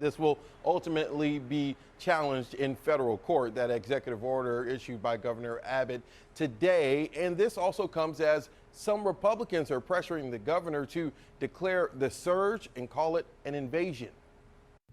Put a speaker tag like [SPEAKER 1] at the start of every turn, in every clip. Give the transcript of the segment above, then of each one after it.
[SPEAKER 1] This will ultimately be challenged in federal court, that executive order issued by Governor Abbott today. And this also comes as some Republicans are pressuring the governor to declare the surge and call it an invasion.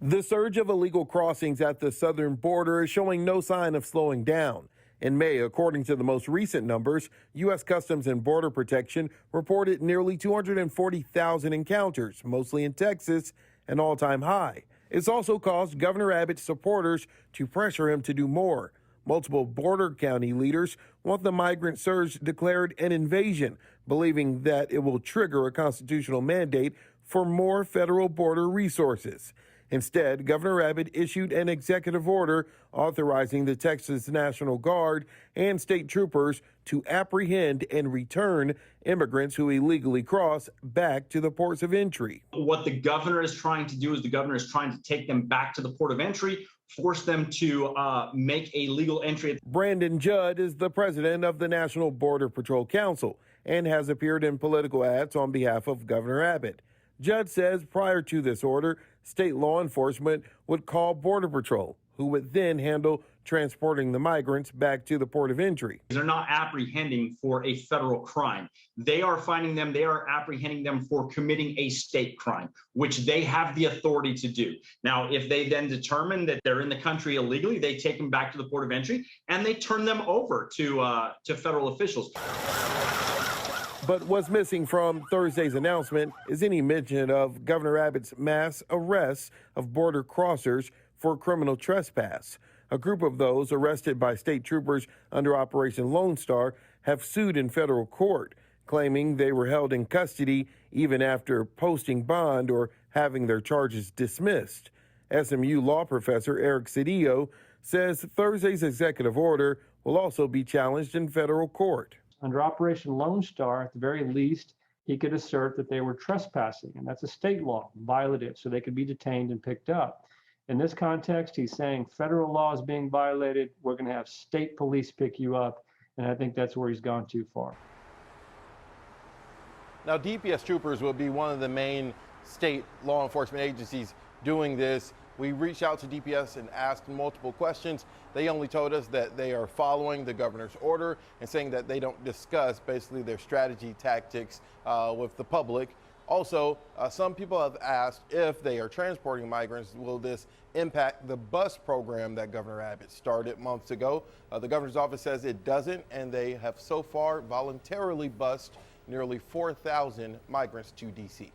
[SPEAKER 1] The surge of illegal crossings at the southern border is showing no sign of slowing down. In May, according to the most recent numbers, U.S. Customs and Border Protection reported nearly 240,000 encounters, mostly in Texas, an all-time high. It's also caused Governor Abbott's supporters to pressure him to do more. Multiple border county leaders want the migrant surge declared an invasion, believing that it will trigger a constitutional mandate for more federal border resources. Instead, Governor Abbott issued an executive order authorizing the Texas National Guard and state troopers to apprehend and return immigrants who illegally cross back to the ports of entry.
[SPEAKER 2] What the governor is trying to do is the governor is trying to take them back to the port of entry, force them to make a legal entry.
[SPEAKER 1] Brandon Judd is the president of the National Border Patrol Council and has appeared in political ads on behalf of Governor Abbott. Judd says prior to this order, state law enforcement would call Border Patrol, who would then handle transporting the migrants back to the port of entry.
[SPEAKER 2] They're not apprehending for a federal crime. They are finding them, they are apprehending them for committing a state crime, which they have the authority to do. Now, if they then determine that they're in the country illegally, they take them back to the port of entry and they turn them over to federal officials.
[SPEAKER 1] But what's missing from Thursday's announcement is any mention of Governor Abbott's mass arrests of border crossers for criminal trespass. A group of those arrested by state troopers under Operation Lone Star have sued in federal court, claiming they were held in custody even after posting bond or having their charges dismissed. SMU law professor Ericcedillo says Thursday's executive order will also be challenged in federal court.
[SPEAKER 3] Under Operation Lone Star, at the very least, he could assert that they were trespassing, and that's a state law, violative, so they could be detained and picked up. In this context, he's saying federal law is being violated, we're going to have state police pick you up, and I think that's where he's gone too far.
[SPEAKER 1] Now, DPS troopers will be one of the main state law enforcement agencies doing this. We reached out to DPS and asked multiple questions. They only told us that they are following the governor's order and saying that they don't discuss basically their strategy tactics with the public. Also, some people have asked if they are transporting migrants, will this impact the bus program that Governor Abbott started months ago? The governor's office says it doesn't, and they have so far voluntarily bused nearly 4,000 migrants to D.C.